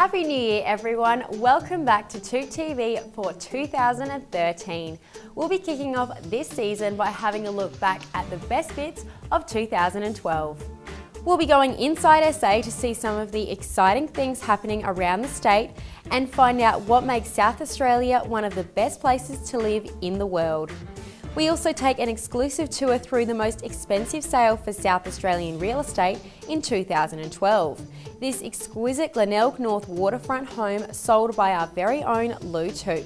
Happy New Year everyone, welcome back to Toot TV for 2013. We'll be kicking off this season by having a look back at the best bits of 2012. We'll be going inside SA to see some of the exciting things happening around the state and find out what makes South Australia one of the best places to live in the world. We also take an exclusive tour through the most expensive sale for South Australian real estate in 2012. This exquisite Glenelg North waterfront home sold by our very own Lou Toop.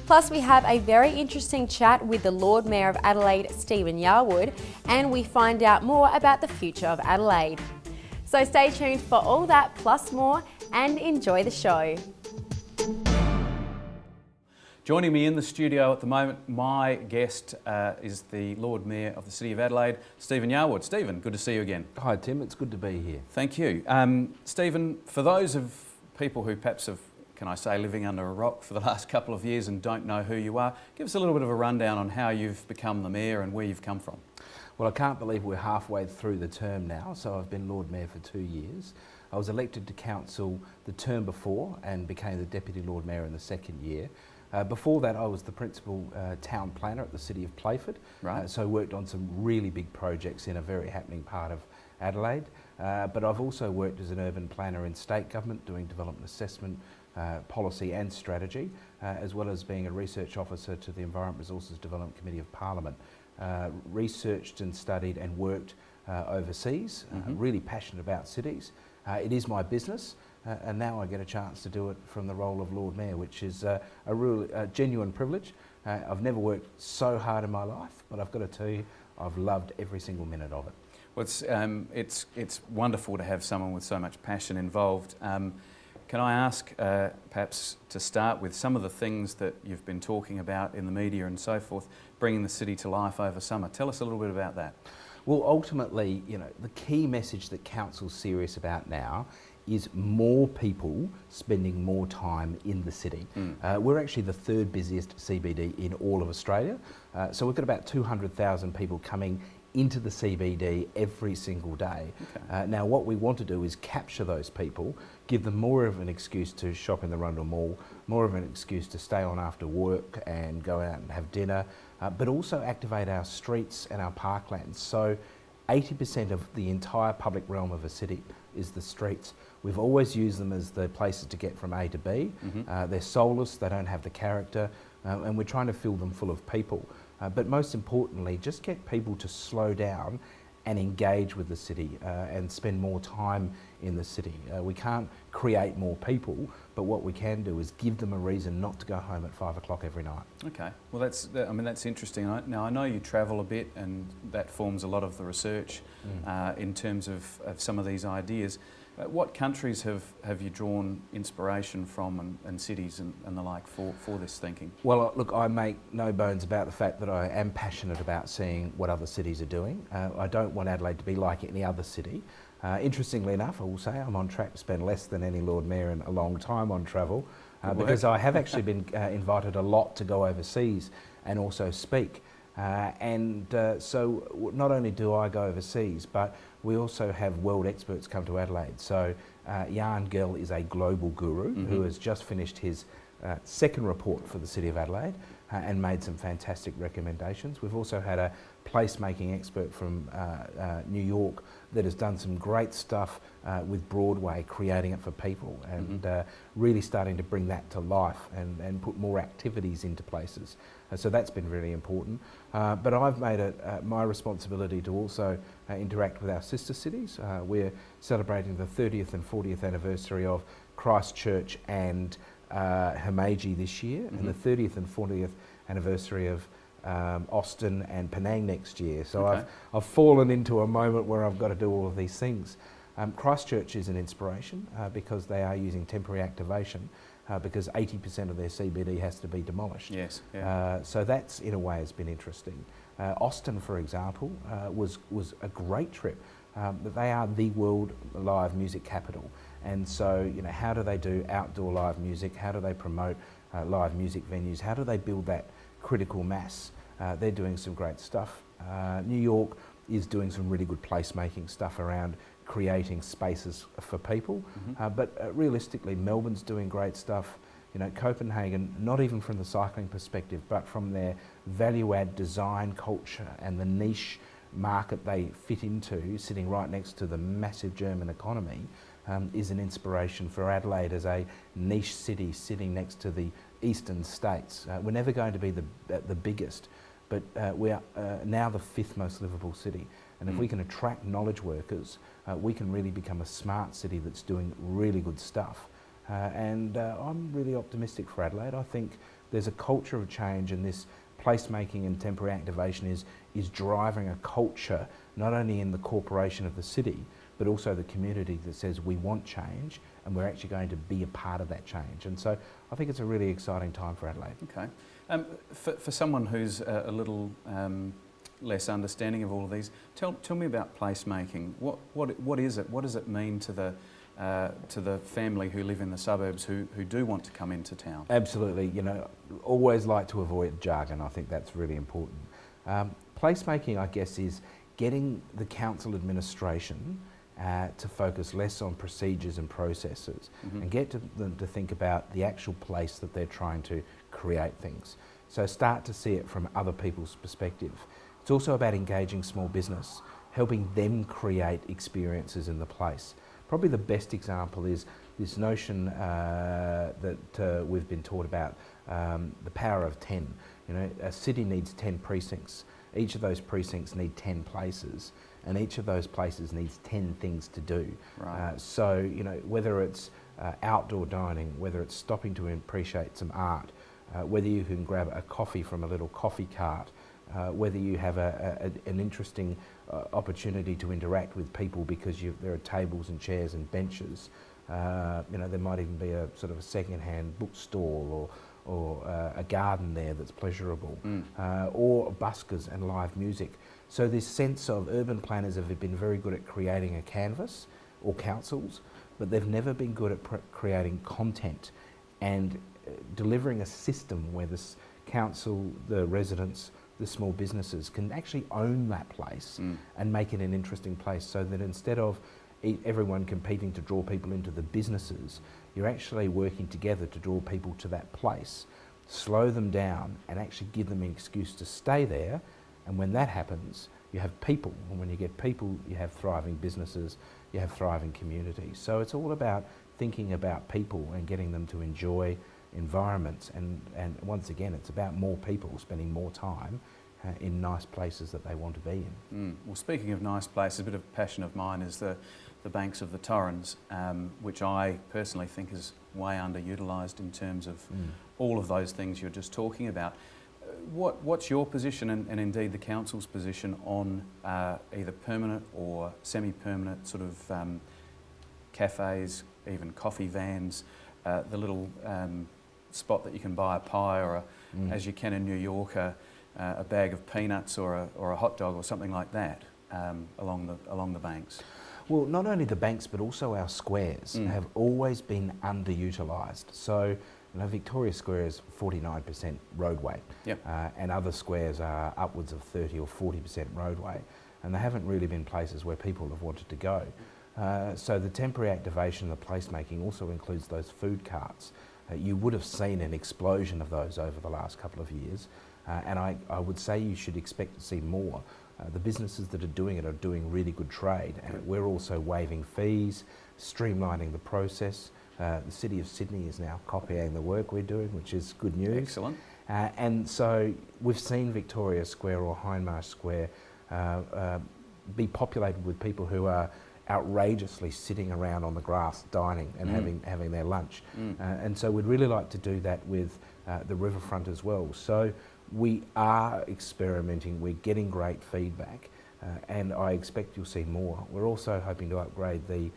Plus we have a very interesting chat with the Lord Mayor of Adelaide, Stephen Yarwood, and we find out more about the future of Adelaide. So stay tuned for all that plus more and enjoy the show. Joining me in the studio at the moment, my guest is the Lord Mayor of the City of Adelaide, Stephen Yarwood. Stephen, good to see you again. Hi Tim, it's good to be here. Thank you. Stephen, for those of people who perhaps have, can I say, living under a rock for the last couple of years and don't know who you are, give us a little bit of a rundown on how you've become the Mayor and where you've come from. Well, I can't believe we're halfway through the term now, so I've been Lord Mayor for 2 years. I was elected to council the term before and became the Deputy Lord Mayor in the second year. Before that, I was the principal town planner at the City of Playford, right. So worked on some really big projects in a very happening part of Adelaide. But I've also worked as an urban planner in state government, doing development assessment, policy and strategy, as well as being a research officer to the Environment Resources Development Committee of Parliament. Researched and studied and worked overseas, really passionate about cities. It is my business. And now I get a chance to do it from the role of Lord Mayor, which is a real genuine privilege. I've never worked so hard in my life, but I've got to tell you, I've loved every single minute of it. Well, it's wonderful to have someone with so much passion involved. Can I ask, perhaps to start with, some of the things that you've been talking about in the media and so forth, bringing the city to life over summer. Tell us a little bit about that. Well, ultimately, you know, the key message that Council's serious about now is more people spending more time in the city. We're actually the third busiest CBD in all of Australia. So we've got about 200,000 people coming into the CBD every single day. Okay. Now what we want to do is capture those people, give them more of an excuse to shop in the Rundle Mall, more of an excuse to stay on after work and go out and have dinner, but also activate our streets and our parklands. So 80% of the entire public realm of a city is the streets. We've always used them as the places to get from A to B. They're soulless, they don't have the character, and we're trying to fill them full of people. But most importantly, just get people to slow down and engage with the city and spend more time in the city. We can't create more people, but what we can do is give them a reason not to go home at 5 o'clock every night. Okay, well that's interesting. Now I know you travel a bit and that forms a lot of the research in terms of some of these ideas. What countries have you drawn inspiration from and cities and the like for this thinking? Well, look, I make no bones about the fact that I am passionate about seeing what other cities are doing. I don't want Adelaide to be like any other city. Interestingly enough, I will say I'm on track to spend less than any Lord Mayor in a long time on travel because I have actually been invited a lot to go overseas and also speak. So not only do I go overseas, but we also have world experts come to Adelaide. So Jan Gehl is a global guru who has just finished his second report for the City of Adelaide and made some fantastic recommendations. We've also had a placemaking expert from New York that has done some great stuff with Broadway, creating it for people and really starting to bring that to life and put more activities into places. So that's been really important. But I've made it my responsibility to also interact with our sister cities. We're celebrating the 30th and 40th anniversary of Christchurch and Himeji this year, and the 30th and 40th anniversary of Austin and Penang next year. So okay. I've fallen into a moment where I've got to do all of these things. Christchurch is an inspiration because they are using temporary activation because 80% of their CBD has to be demolished. Yes. Yeah. So that's in a way has been interesting. Austin, for example, was a great trip. They are the world live music capital. And so, you know, how do they do outdoor live music? How do they promote live music venues? How do they build that critical mass? They're doing some great stuff. New York is doing some really good placemaking stuff around creating spaces for people. But realistically, Melbourne's doing great stuff. You know, Copenhagen, not even from the cycling perspective, but from their value-add design culture and the niche market they fit into, sitting right next to the massive German economy, is an inspiration for Adelaide as a niche city sitting next to the eastern states. We're never going to be the biggest, but we are now the 5th most livable city. And if we can attract knowledge workers, we can really become a smart city that's doing really good stuff. I'm really optimistic for Adelaide. I think there's a culture of change, and this placemaking and temporary activation is driving a culture not only in the corporation of the city, but also the community that says we want change and we're actually going to be a part of that change. And so I think it's a really exciting time for Adelaide. Okay. For someone who's a little less understanding of all of these, tell me about placemaking. What is it? What does it mean to the family who live in the suburbs who do want to come into town? Absolutely. You know, always like to avoid jargon. I think that's really important. Placemaking, I guess, is getting the council administration to focus less on procedures and processes and get them to think about the actual place that they're trying to create things. So start to see it from other people's perspective. It's also about engaging small business, helping them create experiences in the place. Probably the best example is this notion that we've been taught about, the power of 10. You know, a city needs 10 precincts. Each of those precincts need 10 places, and each of those places needs 10 things to do. Right. So, you know, whether it's outdoor dining, whether it's stopping to appreciate some art, whether you can grab a coffee from a little coffee cart, whether you have an interesting opportunity to interact with people because there are tables and chairs and benches. You know, there might even be a sort of a second-hand bookstall or a garden there that's pleasurable, or buskers and live music. So this sense of urban planners have been very good at creating a canvas, or councils, but they've never been good at creating content and delivering a system where this council, the residents, the small businesses can actually own that place and make it an interesting place, so that instead of everyone competing to draw people into the businesses, you're actually working together to draw people to that place, slow them down and actually give them an excuse to stay there. And when that happens, you have people, and when you get people, you have thriving businesses, you have thriving communities. So it's all about thinking about people and getting them to enjoy environments, and once again, it's about more people spending more time in nice places that they want to be in. Well, speaking of nice places, a bit of a passion of mine is the banks of the Torrens, which I personally think is way underutilised in terms of all of those things you're just talking about. What's your position, and indeed the council's position, on either permanent or semi-permanent sort of cafes, even coffee vans, the little spot that you can buy a pie or, as you can in New York, a bag of peanuts or a hot dog or something like that along the banks? Well, not only the banks, but also our squares have always been underutilised. So, you know, Victoria Square is 49% roadway, and other squares are upwards of 30 or 40% roadway, and they haven't really been places where people have wanted to go. So the temporary activation, the placemaking also includes those food carts. You would have seen an explosion of those over the last couple of years, and I would say you should expect to see more. The businesses that are doing it are doing really good trade, and we're also waiving fees, streamlining the process. The City of Sydney is now copying the work we're doing, which is good news. Excellent. And so we've seen Victoria Square or Hindmarsh Square be populated with people who are outrageously sitting around on the grass dining and having their lunch. And so we'd really like to do that with the riverfront as well. So we are experimenting, we're getting great feedback, and I expect you'll see more. We're also hoping to upgrade the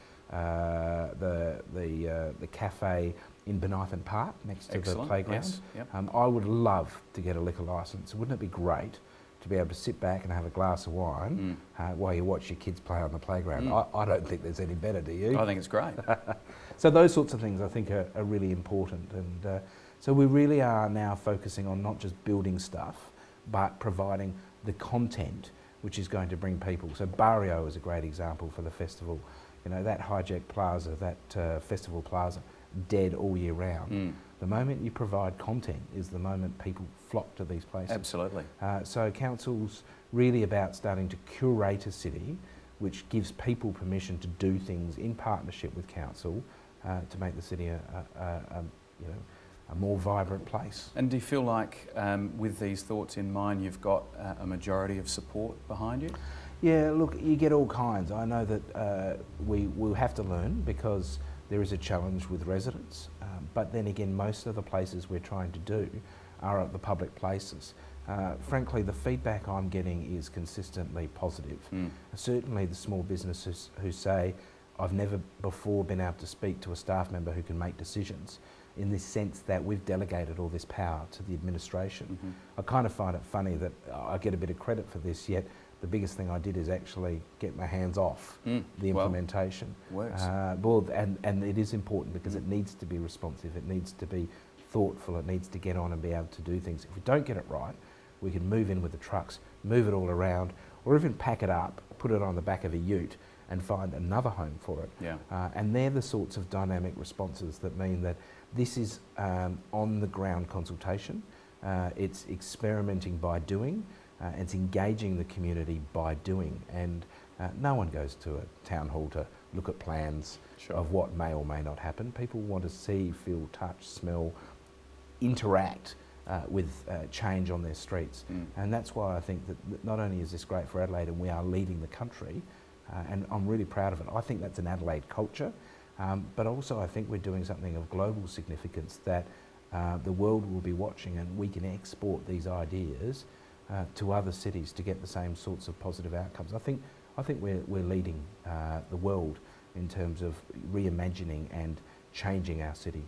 cafe in Benithan Park next to the playground. Yes. Yep. I would love to get a liquor licence. Wouldn't it be great to be able to sit back and have a glass of wine while you watch your kids play on the playground? I don't think there's any better, do you? I think it's great. So those sorts of things I think are really important, and so we really are now focusing on not just building stuff, but providing the content which is going to bring people. So Barrio is a great example for the festival. You know, that Hijack Plaza, that festival plaza, dead all year round. The moment you provide content is the moment people flock to these places. Absolutely. So council's really about starting to curate a city which gives people permission to do things in partnership with council to make the city a more vibrant place. And do you feel like with these thoughts in mind you've got a majority of support behind you? Yeah, look, you get all kinds. I know that we will have to learn because there is a challenge with residents, but then again, most of the places we're trying to do are at the public places. Frankly, the feedback I'm getting is consistently positive. Certainly the small businesses who say, I've never before been able to speak to a staff member who can make decisions, in this sense that we've delegated all this power to the administration. I kind of find it funny that I get a bit of credit for this, yet the biggest thing I did is actually get my hands off the implementation. Works. Well, and it is important because it needs to be responsive, it needs to be thoughtful, it needs to get on and be able to do things. If we don't get it right, we can move in with the trucks, move it all around, or even pack it up, put it on the back of a ute and find another home for it. Yeah. And they're the sorts of dynamic responses that mean that this is on the ground consultation, it's experimenting by doing, it's engaging the community by doing, and no one goes to a town hall to look at plans of what may or may not happen. People want to see, feel, touch, smell, interact with change on their streets. And that's why I think that not only is this great for Adelaide and we are leading the country, and I'm really proud of it. I think that's an Adelaide culture, but also I think we're doing something of global significance that the world will be watching, and we can export these ideas to other cities to get the same sorts of positive outcomes. I think we're leading the world in terms of reimagining and changing our city.